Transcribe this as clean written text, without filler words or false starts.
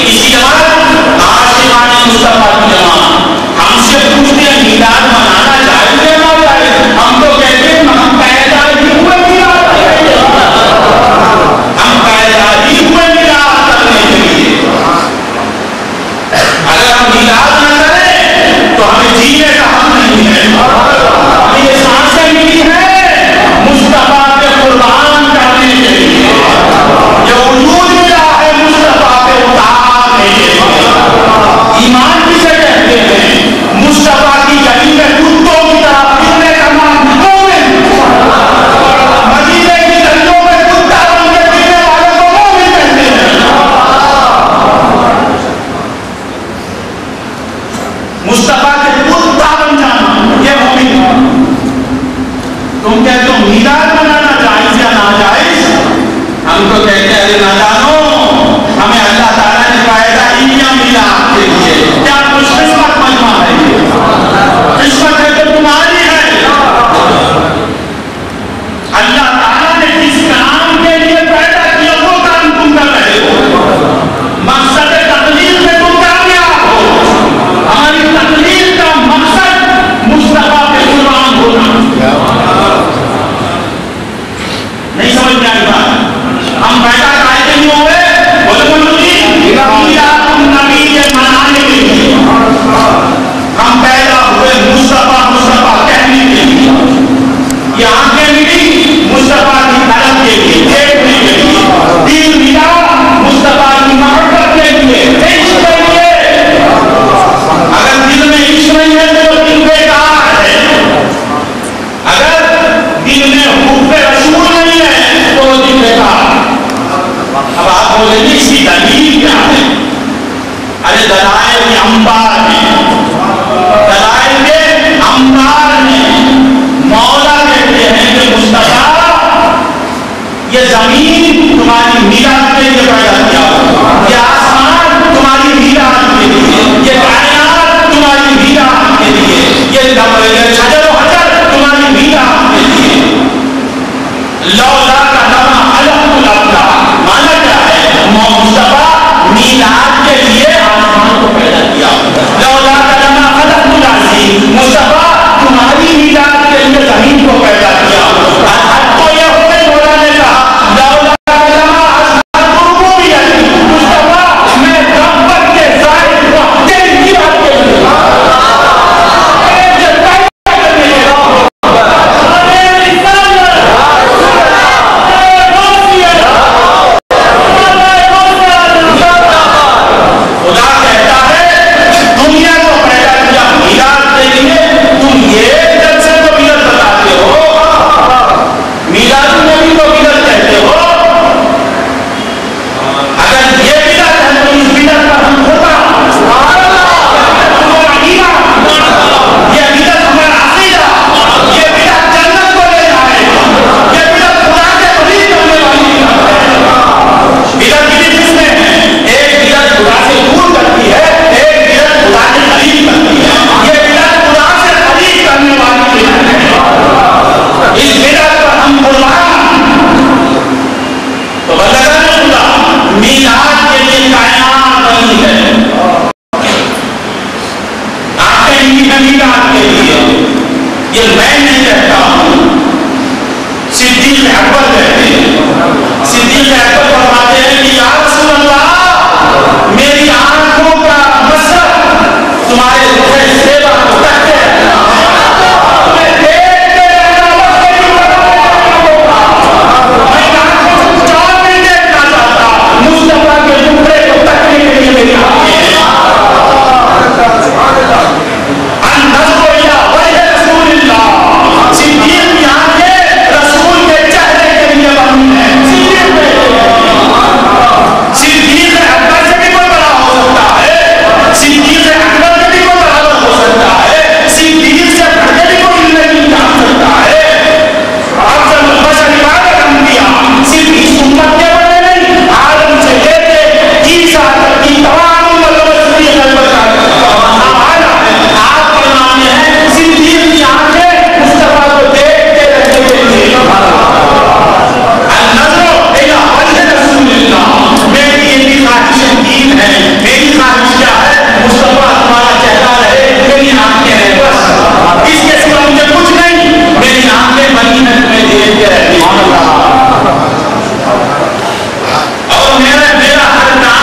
اس کی جماعت عاشقان مصطفیٰ کی جماعت ہم سے پوچھتے ہیں میلاد منانا جائز ہے نہ جائز؟ ہم تو کہتے ہیں ہم پیدا ہی ہوئے میلاد ہم پیدا ہی ہوئے میلاد کرنے کے لیے. اگر ہم میلاد نہ کریں تو ہمیں جینے کا حق نہیں ہے. ہمیں یہ سانسیں ملی ہے مصطفیٰ کے قربان کرنے کے لیے. یہ وجود ملا ہے مصطفیٰ کے اتارنے کے لیے. ایمان کسے کہتے ہیں؟ مصطفیٰ کی گلی میں کتوں کی طرح پھرنے کا نام مومن. مدینے کی گلیوں میں کتا بن کے پھرنے والے کو مومن کہتے ہیں. مصطفیٰ کے کتا بن جانا یہ مومن. تم کہتے ہو میلاد منانا جائز یا ناجائز؟ ہم تو کہتے ہیں ارے نہ جانو ہمیں اللہ تعالیٰ نے پیدا ہی کیا میلاد کے لیے. کیا خوش قسمت مجمع ہے یہ؟ قسمت ہے تو تمہاری ہے. اللہ تعالیٰ نے جس کام کے لیے پیدا کیا وہ کام تم کر رہے ہو. مقصد تقلید میں تم کامیاب ہو. ہماری تقلید کا مقصد مصطفیٰ کے قربان ہونا. نہیں سمجھ میں آئی بات؟ ہم پیدا کرائے کے نہیں ہوئے نبی کے منانے کے لیے. ہم پیدا ہوئے مصطفیٰ مصطفیٰ کہنے کے لیے. یہ آنکھیں ملی مصطفیٰ کی طلب کے لیے دیکھنے کے لیے. دل ملا مصطفیٰ کی محبت کے لیے عشق کے لیے. اگر دل میں عشق نہیں ہے تو دل بیکار ہے. اگر دل میں حب رسول نہیں ہے تو دل بیکار. اب آپ بولیں گے اس کی دلیل کیا ہے؟ ارے دلائل کے انبار ہیں. دلائل کے انبار ہیں. مولا کہتے ہیں کہ مصطفیٰ یہ زمین تمہاری میلاد کے لیے پیدا کیا. یہ آسمان تمہاری میلاد کے لیے. یہ کائنات تمہاری میلاد کے لیے. یہ شجر و حجر تمہاری میلاد کے لیے. لولا کا لما خلقت الافلاک مانا کیا ہے؟ مصطفیٰ میلاد کے لیے آسمان کو پیدا کیا. لولا کا لما خلقت العظیم مصطفیٰ تمہاری میلاد کے لیے زمین کو پیدا کیا. حد تو یہ ہو گئی مولا نے کہا لولا کا لما اصحاب ربوبیت مصطفیٰ میں رحمت کے ظاہر ہوا تیری میلاد کے لیے.